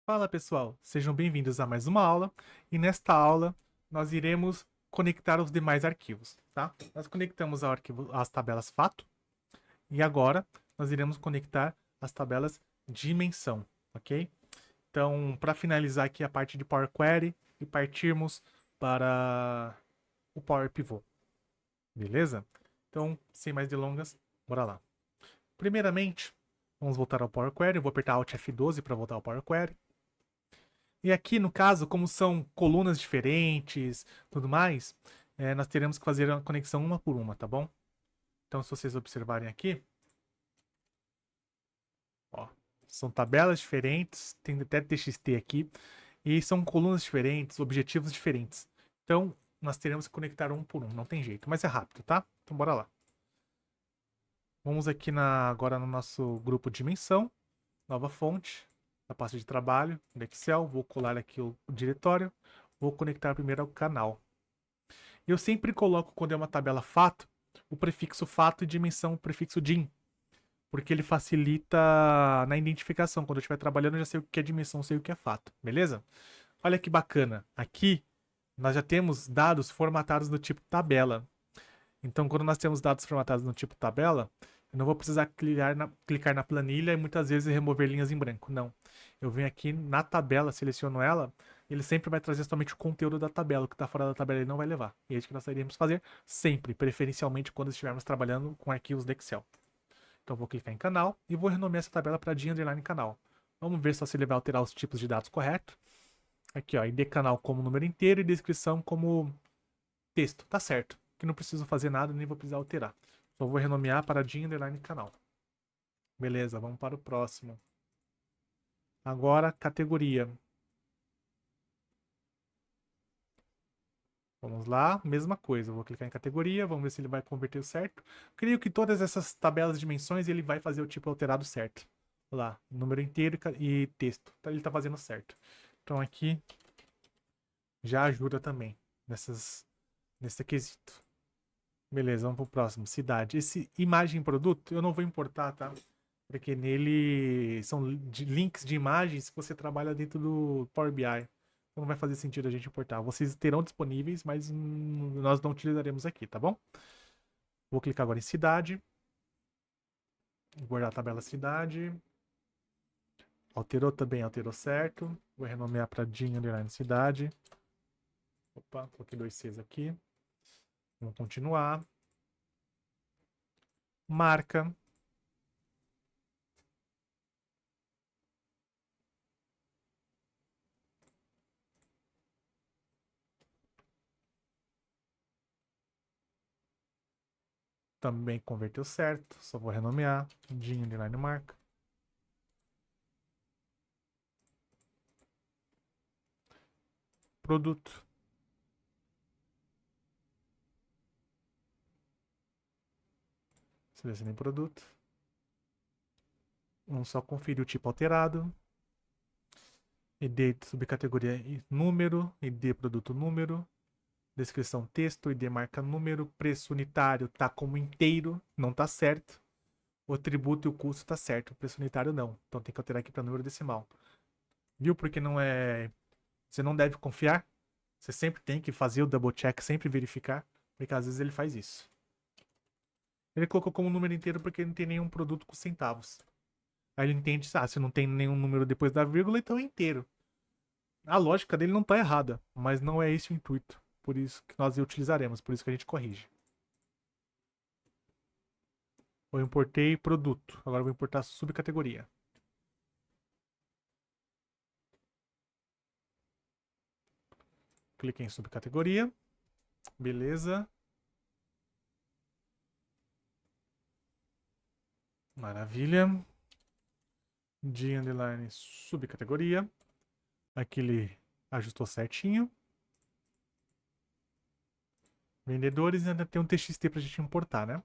Fala pessoal, sejam bem-vindos a mais uma aula e nesta aula nós iremos conectar os demais arquivos, tá? Nós conectamos ao arquivo, as tabelas fato e agora nós iremos conectar as tabelas dimensão, ok? Então, para finalizar aqui a parte de Power Query e partirmos para o Power Pivot, beleza? Então, sem mais delongas, bora lá. Primeiramente, vamos voltar ao Power Query, eu vou apertar Alt F12 para voltar ao Power Query. E aqui, no caso, como são colunas diferentes, tudo mais, nós teremos que fazer a conexão uma por uma, tá bom? Então, se vocês observarem aqui, ó, são tabelas diferentes, tem até TXT aqui, e são colunas diferentes, objetivos diferentes. Então, nós teremos que conectar um por um, não tem jeito, mas é rápido, tá? Então, bora lá. Vamos aqui agora no nosso grupo dimensão, nova fonte, a pasta de trabalho, no Excel, vou colar aqui o diretório, vou conectar primeiro ao canal. Eu sempre coloco, quando é uma tabela fato, o prefixo fato e dimensão, o prefixo dim, porque ele facilita na identificação. Quando eu estiver trabalhando, eu já sei o que é dimensão, sei o que é fato, beleza? Olha que bacana. Aqui nós já temos dados formatados no tipo tabela. Então, quando nós temos dados formatados no tipo tabela, eu não vou precisar clicar na planilha e muitas vezes remover linhas em branco. Não. Eu venho aqui na tabela, seleciono ela, ele sempre vai trazer somente o conteúdo da tabela. O que está fora da tabela ele não vai levar. E é isso que nós iremos fazer sempre, preferencialmente quando estivermos trabalhando com arquivos de Excel. Então, eu vou clicar em canal e vou renomear essa tabela para D_canal. Vamos ver se ele vai alterar os tipos de dados corretos. Aqui, ó, ID canal como número inteiro e descrição como texto. Tá certo. Que não preciso fazer nada, nem vou precisar alterar. Só vou renomear para D_canal. Beleza, vamos para o próximo. Agora, categoria. Vamos lá, mesma coisa. Vou clicar em categoria, vamos ver se ele vai converter o certo. Creio que todas essas tabelas de dimensões ele vai fazer o tipo alterado certo. Lá, número inteiro e texto. Então, ele está fazendo certo. Então aqui já ajuda também nesse quesito. Beleza, vamos pro próximo. Cidade. Esse imagem produto eu não vou importar, tá? Porque nele são links de imagens que você trabalha dentro do Power BI. Então não vai fazer sentido a gente importar. Vocês terão disponíveis, mas nós não utilizaremos aqui, tá bom? Vou clicar agora em cidade. Guardar a tabela cidade. Alterou também, alterou certo. Vou renomear para Cidade. Opa, coloquei 2 Cs aqui. Vamos continuar. Marca. Também converteu certo. Só vou renomear. Marca. Produto. Selecionei produto. Vamos só conferir o tipo alterado. ID subcategoria número, ID produto número, descrição texto, ID marca número, preço unitário tá como inteiro, não tá certo. O tributo e o custo tá certo, o preço unitário não. Então tem que alterar aqui para número decimal. Viu porque não é. Você não deve confiar. Você sempre tem que fazer o double check, sempre verificar, porque às vezes ele faz isso. Ele colocou como número inteiro porque não tem nenhum produto com centavos. Aí ele entende, se não tem nenhum número depois da vírgula, então é inteiro. A lógica dele não está errada, mas não é esse o intuito. Por isso que nós utilizaremos, por isso que a gente corrige. Eu importei produto, agora eu vou importar subcategoria. Cliquei em subcategoria, beleza. Maravilha. De underline subcategoria. Aqui ele ajustou certinho. Vendedores ainda tem um TXT para a gente importar, né?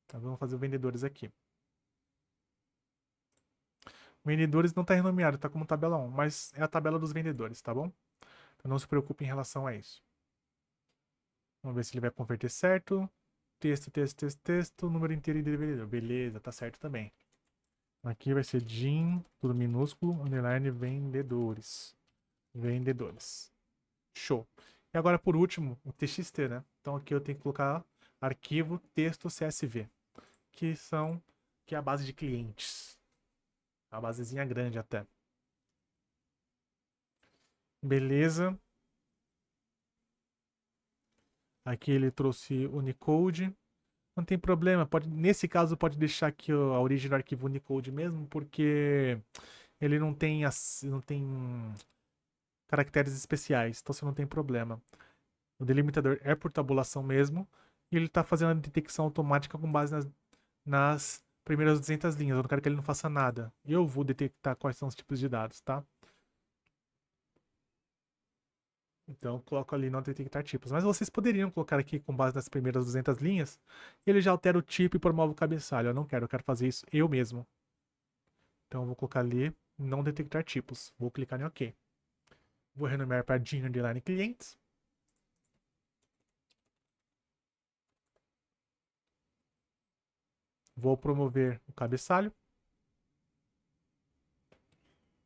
Então vamos fazer o vendedores aqui. Vendedores não está renomeado, está como tabela 1, mas é a tabela dos vendedores, tá bom? Então não se preocupe em relação a isso. Vamos ver se ele vai converter certo. Texto, texto, texto, texto, número inteiro e vendedor. Beleza, tá certo também. Aqui vai ser Jim, tudo minúsculo, underline vendedores. Vendedores. Show. E agora, por último, o TXT, né? Então aqui eu tenho que colocar arquivo texto CSV, que é a base de clientes. A basezinha grande até. Beleza. Aqui ele trouxe Unicode. Não tem problema. Nesse caso, pode deixar aqui a origem do arquivo Unicode mesmo, porque ele não tem caracteres especiais, então você não tem problema. O delimitador é por tabulação mesmo, e ele está fazendo a detecção automática com base nas primeiras 200 linhas. Eu não quero que ele não faça nada. Eu vou detectar quais são os tipos de dados, tá? Então, eu coloco ali não detectar tipos. Mas vocês poderiam colocar aqui com base nas primeiras 200 linhas, e ele já altera o tipo e promove o cabeçalho. Eu quero fazer isso eu mesmo. Então, eu vou colocar ali não detectar tipos. Vou clicar em OK. Vou renomear para Jim Underline Clientes. Vou promover o cabeçalho.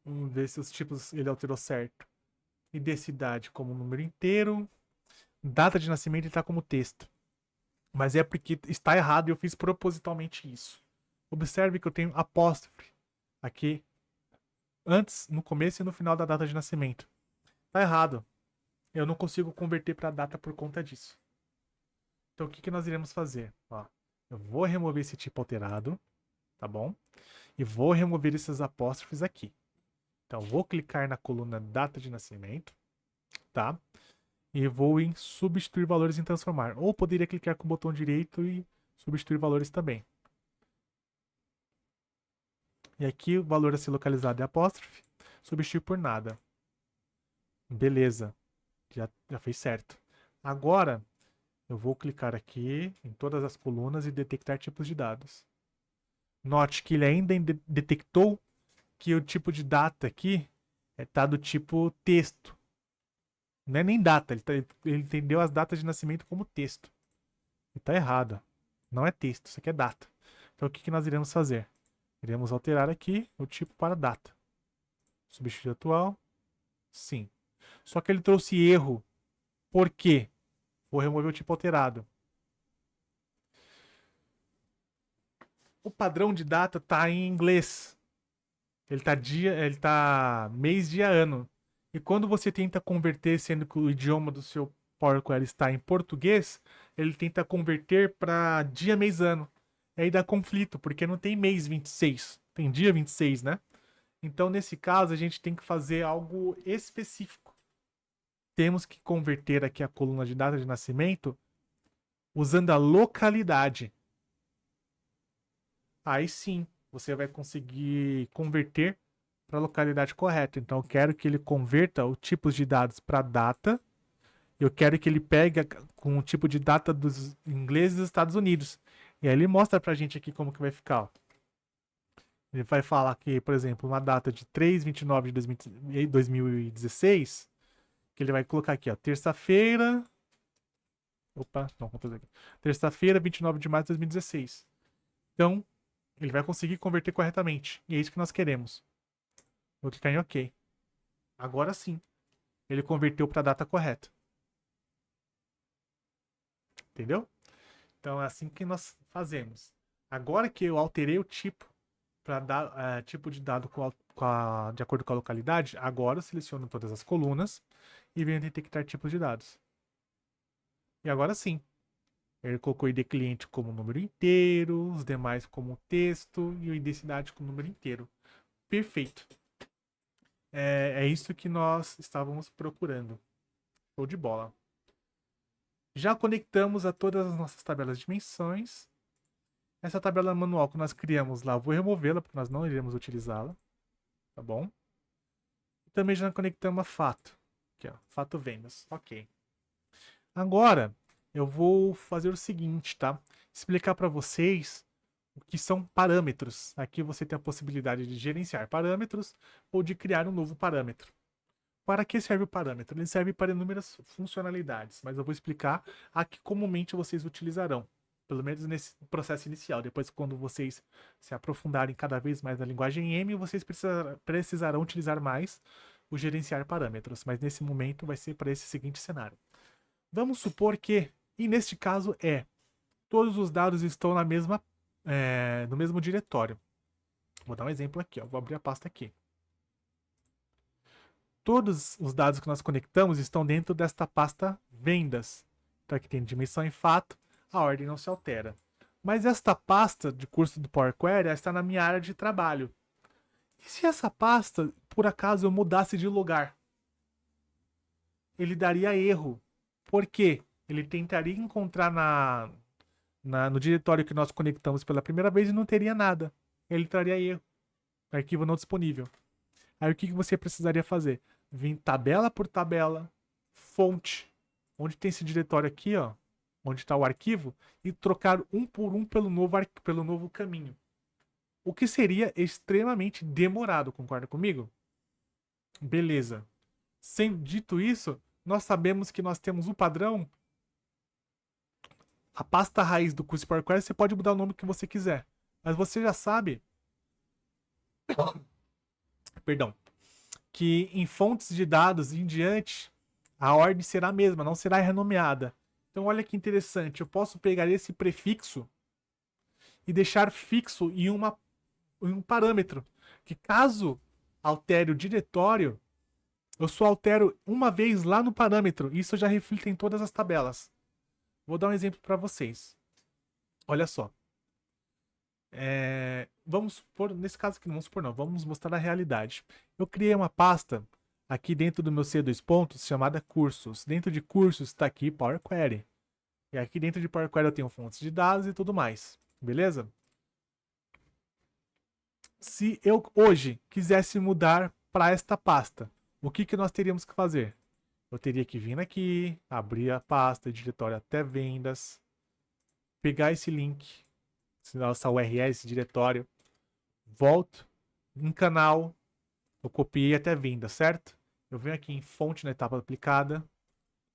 Vamos ver se os tipos ele alterou certo. Identidade como número inteiro. Data de nascimento está como texto. Mas é porque está errado e eu fiz propositalmente isso. Observe que eu tenho apóstrofe aqui antes, no começo e no final da data de nascimento. Está errado. Eu não consigo converter para data por conta disso. Então o que nós iremos fazer? Ó, eu vou remover esse tipo alterado, tá bom? E vou remover esses apóstrofes aqui. Então vou clicar na coluna data de nascimento, tá? E vou em substituir valores em transformar. Ou poderia clicar com o botão direito e substituir valores também. E aqui o valor a ser localizado é apóstrofe, substituir por nada. Beleza, já fez certo. Agora eu vou clicar aqui em todas as colunas e detectar tipos de dados. Note que ele ainda detectou que o tipo de data aqui está do tipo texto. Não é nem data, ele entendeu as datas de nascimento como texto. E está errado. Não é texto, isso aqui é data. Então o que nós iremos fazer? Iremos alterar aqui o tipo para data. Substituir atual. Sim. Só que ele trouxe erro. Por quê? Vou remover o tipo alterado. O padrão de data está em inglês. Ele tá mês, dia, ano. E quando você tenta converter, sendo que o idioma do seu Power Query está em português, ele tenta converter para dia, mês, ano. E aí dá conflito, porque não tem mês 26, tem dia 26, né? Então, nesse caso, a gente tem que fazer algo específico. Temos que converter aqui a coluna de data de nascimento usando a localidade. Aí sim, você vai conseguir converter para a localidade correta. Então, eu quero que ele converta o tipo de dados para data. Eu quero que ele pegue com o tipo de data dos ingleses dos Estados Unidos. E aí ele mostra para a gente aqui como que vai ficar. Ó. Ele vai falar que, por exemplo, uma data de 3/29 de 2016, que ele vai colocar aqui, ó, terça-feira. Opa, não, vou fazer aqui. Terça-feira, 29 de março de 2016. Então, ele vai conseguir converter corretamente. E é isso que nós queremos. Vou clicar em OK. Agora sim, ele converteu para a data correta. Entendeu? Então é assim que nós fazemos. Agora que eu alterei o tipo para dar tipo de dado de acordo com a localidade, agora eu seleciono todas as colunas e venho detectar tipos de dados. E agora sim, ele colocou o ID cliente como número inteiro, os demais como texto e o ID cidade como número inteiro. Perfeito. É isso que nós estávamos procurando. Show de bola. Já conectamos a todas as nossas tabelas de dimensões. Essa tabela manual que nós criamos lá, eu vou removê-la, porque nós não iremos utilizá-la. Tá bom? E também já conectamos a fato. Aqui, ó, fato vendas. Ok. Agora, eu vou fazer o seguinte, tá? Explicar para vocês o que são parâmetros. Aqui você tem a possibilidade de gerenciar parâmetros ou de criar um novo parâmetro. Para que serve o parâmetro? Ele serve para inúmeras funcionalidades, mas eu vou explicar a que comumente vocês utilizarão. Pelo menos nesse processo inicial. Depois, quando vocês se aprofundarem cada vez mais na linguagem M, vocês precisarão utilizar mais o gerenciar parâmetros. Mas nesse momento vai ser para esse seguinte cenário. Vamos supor que, e neste caso todos os dados estão no mesmo diretório. Vou dar um exemplo aqui, ó. Vou abrir a pasta aqui. Todos os dados que nós conectamos estão dentro desta pasta vendas. Então aqui tem dimensão e fato, a ordem não se altera. Mas esta pasta de curso do Power Query está na minha área de trabalho. E se essa pasta, por acaso, eu mudasse de lugar? Ele daria erro. Por quê? Ele tentaria encontrar no diretório que nós conectamos pela primeira vez e não teria nada. Ele traria erro. Arquivo não disponível. Aí o que você precisaria fazer? Vir tabela por tabela, fonte, onde tem esse diretório aqui, ó, onde está o arquivo, e trocar um por um pelo novo caminho. O que seria extremamente demorado, concorda comigo? Beleza. Dito isso, nós sabemos que nós temos um padrão. A pasta raiz do curso Power Query, você pode mudar o nome que você quiser. Mas você já sabe perdão, que em fontes de dados em diante, a ordem será a mesma, não será renomeada. Então olha que interessante, eu posso pegar esse prefixo e deixar fixo em um parâmetro, que caso altere o diretório, eu só altero uma vez lá no parâmetro, e isso já reflete em todas as tabelas. Vou dar um exemplo para vocês. Olha só. Vamos supor, nesse caso aqui, não vamos supor não, vamos mostrar a realidade. Eu criei uma pasta aqui dentro do meu C2 pontos chamada cursos. Dentro de cursos está aqui Power Query. E aqui dentro de Power Query eu tenho fontes de dados e tudo mais. Beleza? Se eu hoje quisesse mudar para esta pasta, o que nós teríamos que fazer? Eu teria que vir aqui, abrir a pasta, diretório até vendas, pegar esse link, essa URL, esse diretório, volto em canal, eu copiei até vendas, certo? Eu venho aqui em fonte na etapa aplicada,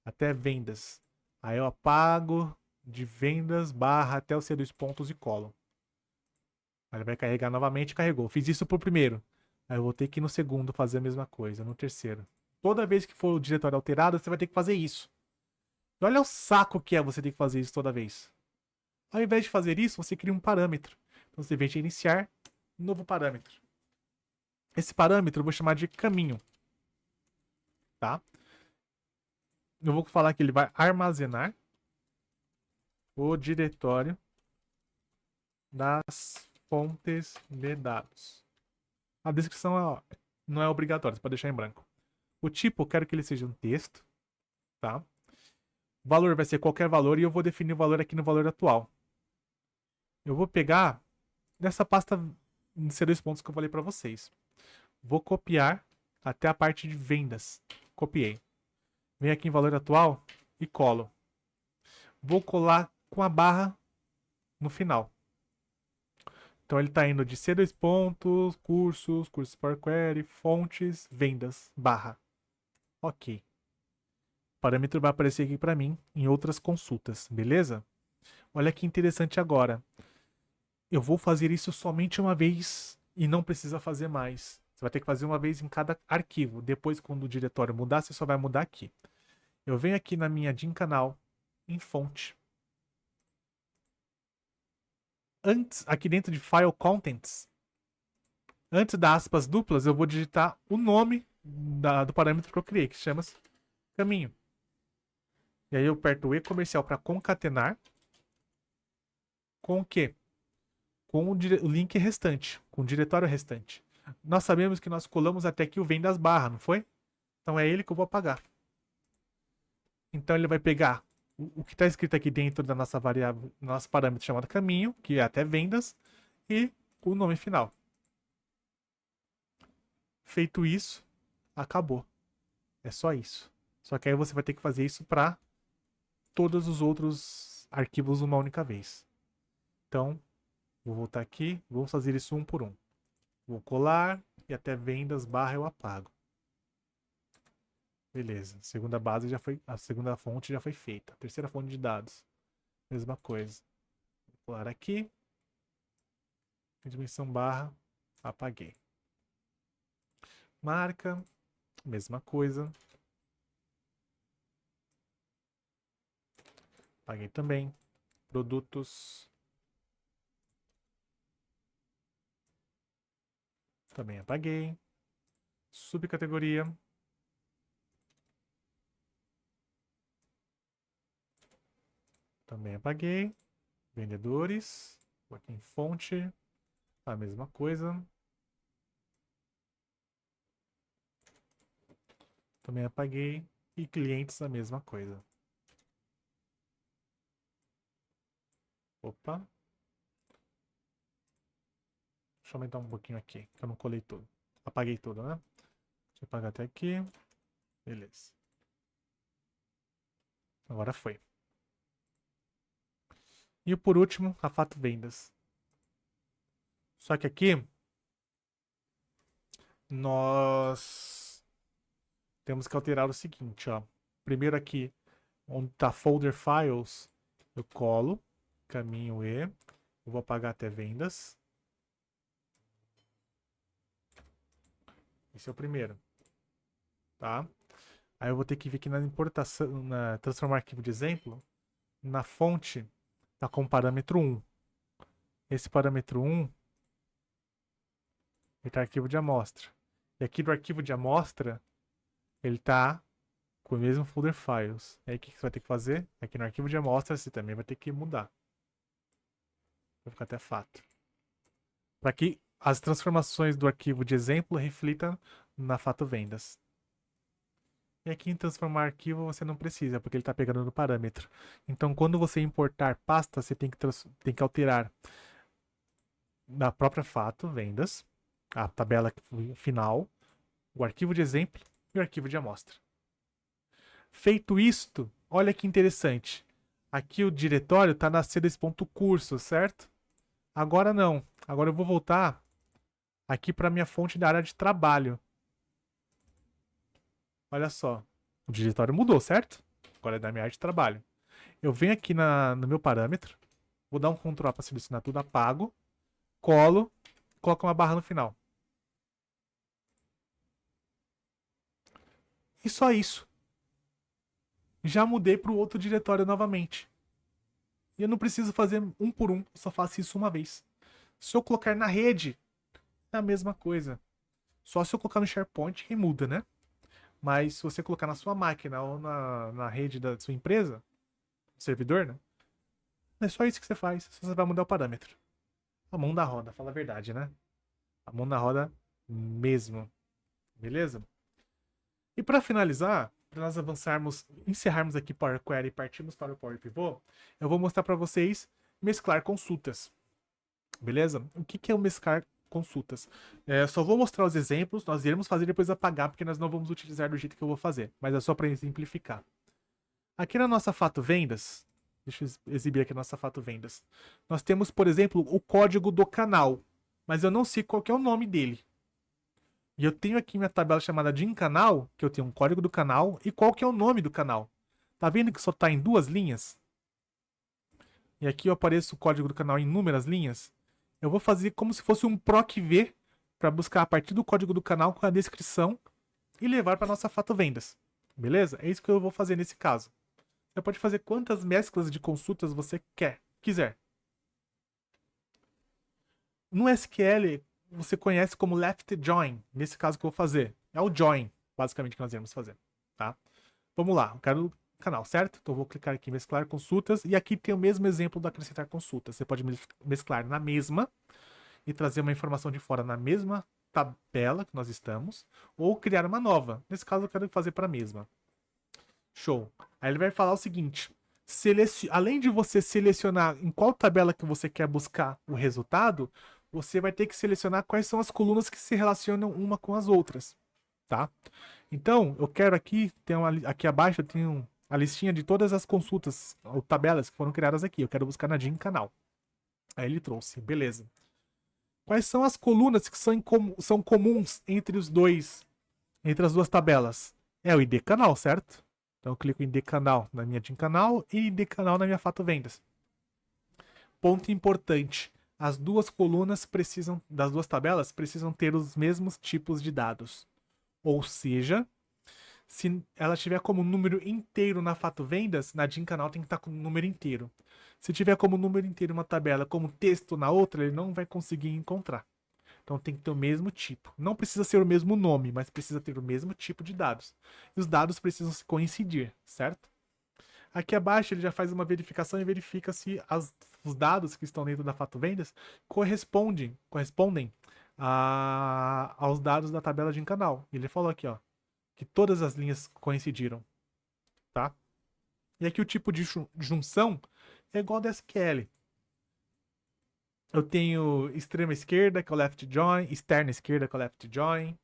até vendas. Aí eu apago de vendas barra até o C2 pontos e colo. Aí ele vai carregar novamente, carregou. Fiz isso pro primeiro. Aí eu vou ter que ir no segundo fazer a mesma coisa, no terceiro. Toda vez que for o diretório alterado, você vai ter que fazer isso. E olha o saco que é você ter que fazer isso toda vez. Ao invés de fazer isso, você cria um parâmetro. Então você vem de iniciar, novo parâmetro. Esse parâmetro eu vou chamar de caminho. Tá? Eu vou falar que ele vai armazenar o diretório das fontes de dados. A descrição não é obrigatória, você pode deixar em branco. O tipo, eu quero que ele seja um texto. Tá? O valor vai ser qualquer valor e eu vou definir o valor aqui no valor atual. Eu vou pegar dessa pasta de C2 pontos que eu falei para vocês. Vou copiar até a parte de vendas. Copiei. Venho aqui em valor atual e colo. Vou colar com a barra no final. Então ele está indo de C2 pontos, cursos Power Query, fontes, vendas, barra. Ok. O parâmetro vai aparecer aqui para mim em outras consultas, beleza? Olha que interessante agora. Eu vou fazer isso somente uma vez e não precisa fazer mais. Você vai ter que fazer uma vez em cada arquivo. Depois, quando o diretório mudar, você só vai mudar aqui. Eu venho aqui na minha DIN canal, em fonte. Antes, aqui dentro de File Contents, antes das aspas duplas, eu vou digitar o nome do parâmetro que eu criei, que se chama caminho. E aí eu aperto o E comercial para concatenar com o quê? Com o link restante, com o diretório restante. Nós sabemos que nós colamos até aqui o vendas barra, não foi? Então é ele que eu vou apagar. Então ele vai pegar o que está escrito aqui dentro da nossa variável, nosso parâmetro chamado caminho, que é até vendas, e o nome final. Feito isso, acabou. É só isso. Só que aí você vai ter que fazer isso para todos os outros arquivos uma única vez. Então, vou voltar aqui, vou fazer isso um por um. Vou colar e até vendas barra eu apago. Beleza. A segunda fonte já foi feita. A terceira fonte de dados, mesma coisa. Pular aqui. Dimensão barra. Apaguei. Marca. Mesma coisa. Apaguei também. Produtos. Também apaguei. Subcategoria. Também apaguei. Vendedores. Vou aqui em fonte. A mesma coisa. Também apaguei. E clientes a mesma coisa. Opa. Deixa eu aumentar um pouquinho aqui, que eu não colei tudo. Apaguei tudo, né? Deixa eu apagar até aqui. Beleza. Agora foi. E por último, a Fato Vendas. Só que aqui nós temos que alterar o seguinte, ó. Primeiro aqui, onde está Folder Files, eu colo, caminho E, eu vou apagar até vendas. Esse é o primeiro, tá? Aí eu vou ter que vir aqui na importação, na transformar arquivo de exemplo, na fonte tá com parâmetro 1. Esse parâmetro 1 ele tá arquivo de amostra. E aqui do arquivo de amostra, ele tá com o mesmo folder files. Aí o que você vai ter que fazer? Aqui no arquivo de amostra você também vai ter que mudar. Vai ficar até fato. Para que as transformações do arquivo de exemplo reflitam na fato vendas. E aqui em transformar arquivo você não precisa, porque ele está pegando no parâmetro. Então quando você importar pasta, você tem que alterar na própria fato vendas, a tabela final, o arquivo de exemplo e o arquivo de amostra. Feito isto, olha que interessante. Aqui o diretório está na c2.curso, certo? Agora não. Agora eu vou voltar aqui para minha fonte da área de trabalho. Olha só. O diretório mudou, certo? Agora é da minha área de trabalho. Eu venho aqui no meu parâmetro. Vou dar um Ctrl A para selecionar tudo, apago. Colo. Coloco uma barra no final. E só isso. Já mudei para o outro diretório novamente. E eu não preciso fazer um por um. Eu só faço isso uma vez. Se eu colocar na rede, é a mesma coisa. Só se eu colocar no SharePoint que muda, né? Mas se você colocar na sua máquina ou na rede da sua empresa, servidor, né? É só isso que você faz. Você vai mudar o parâmetro. A mão da roda, fala a verdade, né? A mão da roda mesmo. Beleza? E para finalizar, para nós avançarmos, encerrarmos aqui Power Query e partirmos para o Power Pivot, eu vou mostrar para vocês mesclar consultas. Beleza? O que é o mesclar consultas? Só vou mostrar os exemplos, nós iremos fazer depois apagar, porque nós não vamos utilizar do jeito que eu vou fazer, mas é só para exemplificar. Aqui na nossa Fato Vendas, deixa eu exibir aqui a nossa Fato Vendas, nós temos, por exemplo, o código do canal, mas eu não sei qual que é o nome dele. E eu tenho aqui minha tabela chamada de canal, que eu tenho um código do canal e qual que é o nome do canal. Tá vendo que só está em 2 linhas? E aqui eu apareço o código do canal em inúmeras linhas. Eu vou fazer como se fosse um PROC-V para buscar a partir do código do canal com a descrição e levar para nossa Fato Vendas. Beleza? É isso que eu vou fazer nesse caso. Você pode fazer quantas mesclas de consultas você quiser. No SQL, você conhece como left join, nesse caso que eu vou fazer. É o join, basicamente, que nós iremos fazer. Tá? Vamos lá, eu quero o canal, certo? Então eu vou clicar aqui em mesclar consultas, e aqui tem o mesmo exemplo do acrescentar consultas. Você pode mesclar na mesma e trazer uma informação de fora na mesma tabela que nós estamos, ou criar uma nova. Nesse caso eu quero fazer para a mesma. Show. Aí ele vai falar o seguinte: além de você selecionar em qual tabela que você quer buscar o resultado, você vai ter que selecionar quais são as colunas que se relacionam uma com as outras, tá? Então, eu quero aqui, aqui abaixo eu tenho a listinha de todas as consultas ou tabelas que foram criadas aqui. Eu quero buscar na DIN canal. Aí ele trouxe, beleza. Quais são as colunas que são comuns entre entre as duas tabelas? É o ID canal, certo? Então eu clico em ID canal na minha DIN canal e ID canal na minha Fato Vendas. Ponto importante. As duas colunas das duas tabelas precisam ter os mesmos tipos de dados. Ou seja, se ela tiver como número inteiro na Fato Vendas, na Jim Canal tem que estar com o número inteiro. Se tiver como número inteiro uma tabela, como texto na outra, ele não vai conseguir encontrar. Então tem que ter o mesmo tipo. Não precisa ser o mesmo nome, mas precisa ter o mesmo tipo de dados. E os dados precisam se coincidir, certo? Aqui abaixo ele já faz uma verificação e verifica se os dados que estão dentro da Fato Vendas correspondem aos dados da tabela de canal. Ele falou aqui, ó, que todas as linhas coincidiram, tá? E aqui o tipo de junção é igual ao da SQL. Eu tenho extrema esquerda, que é o left join, externa esquerda, que é o left join.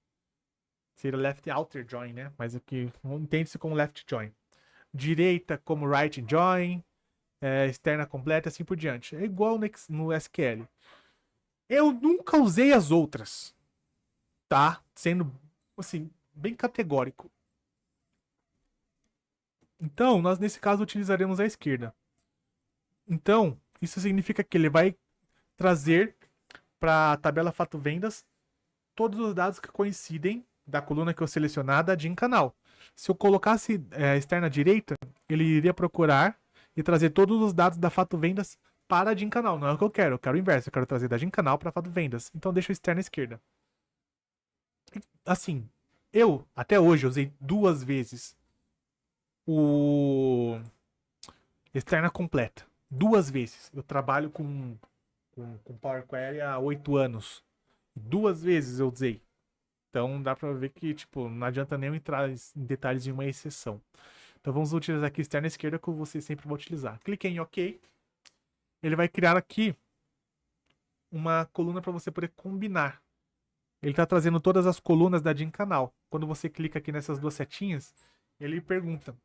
Seria left outer join, né? Mas aqui entende-se como left join. Direita como right join, externa completa, assim por diante. É igual no SQL. Eu nunca usei as outras, tá? Sendo, assim, bem categórico. Então, nós nesse caso utilizaremos a esquerda. Então, isso significa que ele vai trazer para a tabela Fato Vendas todos os dados que coincidem da coluna que eu selecionada de em canal. Se eu colocasse externa direita, ele iria procurar e trazer todos os dados da Fato Vendas para a Jim Canal. Não é o que eu quero o inverso, eu quero trazer da Jim Canal para a Fato Vendas. Então deixa o externa esquerda. Assim, eu até hoje usei 2 vezes o externa completa. 2 vezes. Eu trabalho com Power Query há 8 anos. 2 vezes eu usei. Então dá pra ver que, tipo, não adianta nem eu entrar em detalhes de uma exceção. Então vamos utilizar aqui a externa esquerda que você sempre vai utilizar. Cliquei em OK. Ele vai criar aqui uma coluna para você poder combinar. Ele está trazendo todas as colunas da Jim Canal. Quando você clica aqui nessas 2 setinhas, ele pergunta: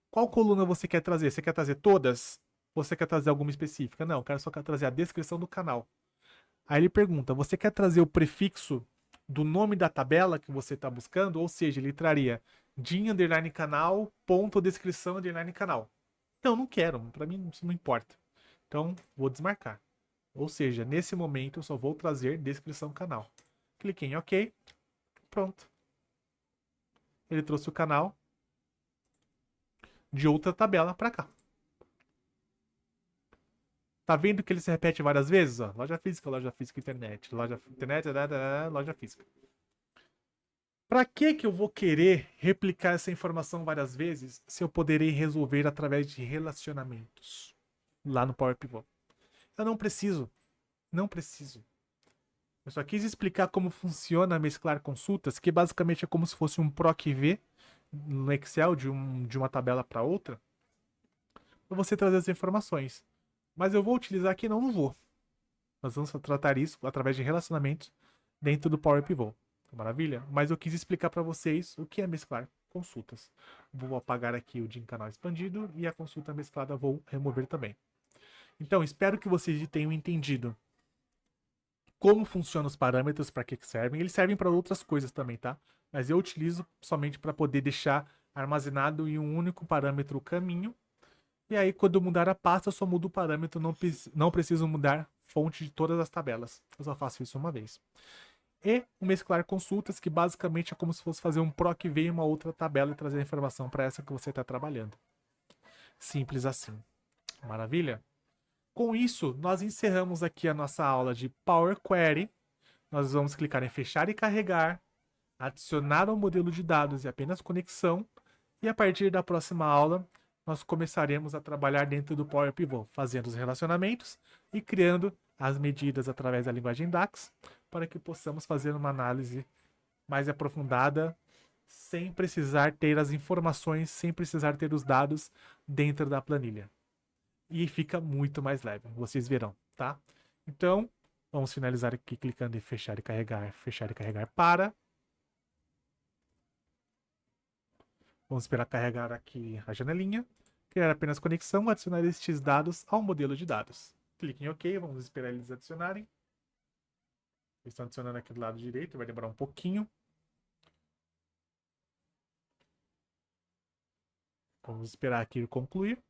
qual coluna você quer trazer? Você quer trazer todas? Ou você quer trazer alguma específica? Não, eu quero só trazer a descrição do canal. Aí ele pergunta: você quer trazer o prefixo do nome da tabela que você está buscando? Ou seja, ele traria Jim underline canal, ponto descrição underline canal. Não, não quero. Para mim isso não importa. Então vou desmarcar. Ou seja, nesse momento eu só vou trazer descrição canal. Cliquei em OK. Pronto. Ele trouxe o canal de outra tabela para cá. Tá vendo que ele se repete várias vezes? Ó, loja física, internet. Loja internet, loja física. Para que eu vou querer replicar essa informação várias vezes se eu poderei resolver através de relacionamentos lá no Power Pivot? Eu não preciso. Não preciso. Eu só quis explicar como funciona mesclar consultas, que basicamente é como se fosse um PROC-V no Excel de uma tabela para outra, para você trazer as informações. Mas eu vou utilizar aqui? Não, não vou. Nós vamos tratar isso através de relacionamentos dentro do Power Pivot. Maravilha? Mas eu quis explicar para vocês o que é mesclar consultas. Vou apagar aqui o Jim Canal expandido e a consulta mesclada vou remover também. Então, espero que vocês tenham entendido como funcionam os parâmetros, para que servem. Eles servem para outras coisas também, tá? Mas eu utilizo somente para poder deixar armazenado em um único parâmetro o caminho. E aí, quando eu mudar a pasta, eu só mudo o parâmetro, não preciso mudar fonte de todas as tabelas. Eu só faço isso uma vez. E o mesclar consultas, que basicamente é como se fosse fazer um PROC-V em uma outra tabela e trazer a informação para essa que você está trabalhando. Simples assim. Maravilha? Com isso, nós encerramos aqui a nossa aula de Power Query. Nós vamos clicar em fechar e carregar, adicionar ao modelo de dados e apenas conexão. E a partir da próxima aula, nós começaremos a trabalhar dentro do Power Pivot, fazendo os relacionamentos e criando as medidas através da linguagem DAX, para que possamos fazer uma análise mais aprofundada, sem precisar ter as informações, sem precisar ter os dados dentro da planilha. E fica muito mais leve, vocês verão, tá? Então, vamos finalizar aqui clicando em fechar e carregar para. Vamos esperar carregar aqui a janelinha. Criar apenas conexão, adicionar estes dados ao modelo de dados. Clique em OK, vamos esperar eles adicionarem. Eles estão adicionando aqui do lado direito, vai demorar um pouquinho. Vamos esperar aqui concluir.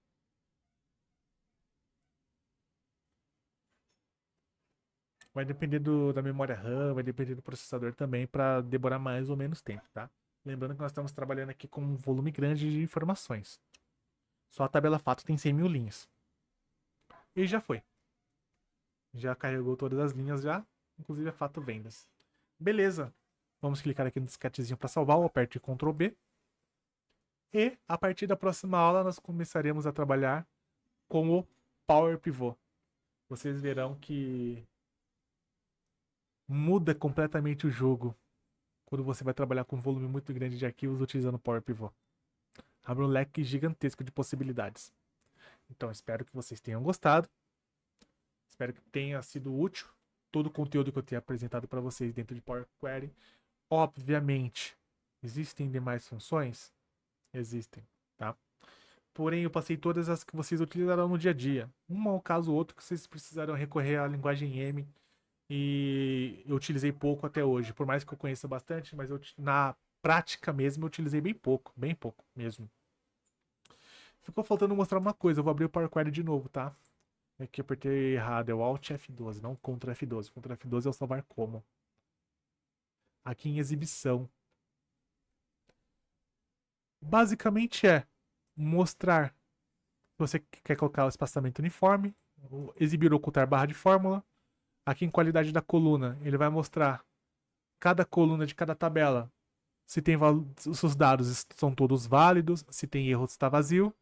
Vai depender da memória RAM, vai depender do processador também, para demorar mais ou menos tempo, tá? Lembrando que nós estamos trabalhando aqui com um volume grande de informações. Só a tabela fato tem 100 mil linhas. E já foi. Já carregou todas as linhas já, inclusive a fato vendas. Beleza. Vamos clicar aqui no disquetezinho para salvar, eu aperto Ctrl B. E a partir da próxima aula nós começaremos a trabalhar com o Power Pivot. Vocês verão que muda completamente o jogo quando você vai trabalhar com um volume muito grande de arquivos utilizando o Power Pivot. Abre um leque gigantesco de possibilidades. Então espero que vocês tenham gostado. Espero que tenha sido útil todo o conteúdo que eu tenho apresentado para vocês dentro de Power Query. Obviamente, existem demais funções? Existem, tá? Porém, eu passei todas as que vocês utilizarão no dia a dia. Um ao caso ou outro que vocês precisarão recorrer à linguagem M e eu utilizei pouco até hoje. Por mais que eu conheça bastante, mas na prática mesmo eu utilizei bem pouco mesmo. Ficou faltando mostrar uma coisa, eu vou abrir o Power Query de novo, tá? É que eu apertei errado, é o Alt F12, não Ctrl F12. Ctrl F12 é o salvar como. Aqui em exibição. Basicamente é mostrar se você quer colocar o espaçamento uniforme, exibir ou ocultar barra de fórmula. Aqui em qualidade da coluna, ele vai mostrar cada coluna de cada tabela, se tem os seus dados são todos válidos, se tem erro está vazio.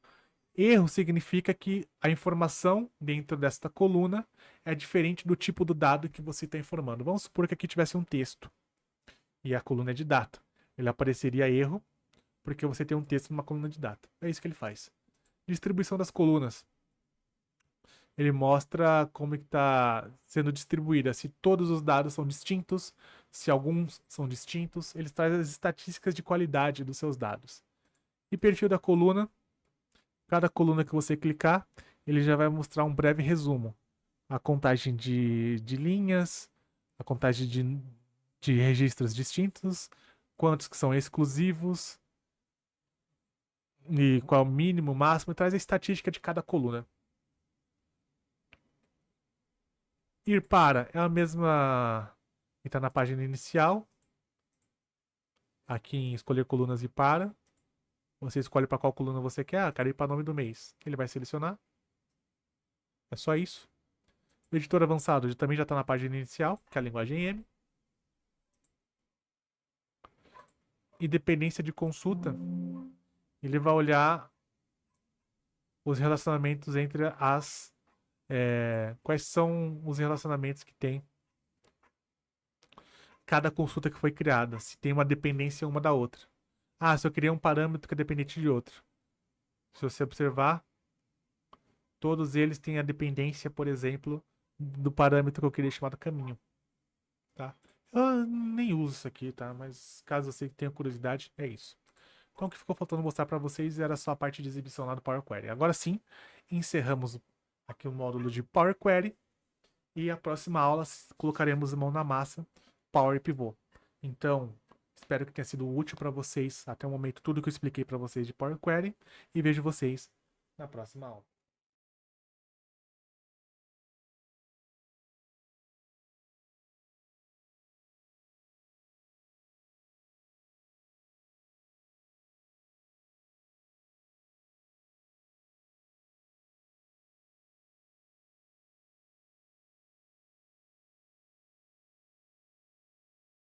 Erro significa que a informação dentro desta coluna é diferente do tipo do dado que você está informando. Vamos supor que aqui tivesse um texto e a coluna é de data. Ele apareceria erro porque você tem um texto numa coluna de data. É isso que ele faz. Distribuição das colunas. Ele mostra como está sendo distribuída, se todos os dados são distintos, se alguns são distintos. Ele traz as estatísticas de qualidade dos seus dados. E perfil da coluna. Cada coluna que você clicar, ele já vai mostrar um breve resumo. A contagem de linhas, a contagem de registros distintos, quantos que são exclusivos, e qual é o mínimo, máximo, e traz a estatística de cada coluna. Ir para é a mesma que está na página inicial. Aqui em escolher colunas e para. Você escolhe para qual coluna você quer. Ah, quero ir para nome do mês. Ele vai selecionar. É só isso. O editor avançado também já está na página inicial, que é a linguagem M. E dependência de consulta, ele vai olhar os relacionamentos entre as... quais são os relacionamentos que tem cada consulta que foi criada, se tem uma dependência uma da outra. Ah, se eu criei um parâmetro que é dependente de outro. Se você observar, todos eles têm a dependência, por exemplo, do parâmetro que eu criei chamado caminho. Tá? Eu nem uso isso aqui, tá? Mas caso você tenha curiosidade, é isso. Então o que ficou faltando mostrar para vocês era só a parte de exibição lá do Power Query. Agora sim, encerramos aqui o módulo de Power Query e a próxima aula colocaremos mão na massa Power Pivot. Então, espero que tenha sido útil para vocês até o momento tudo que eu expliquei para vocês de Power Query e vejo vocês na próxima aula.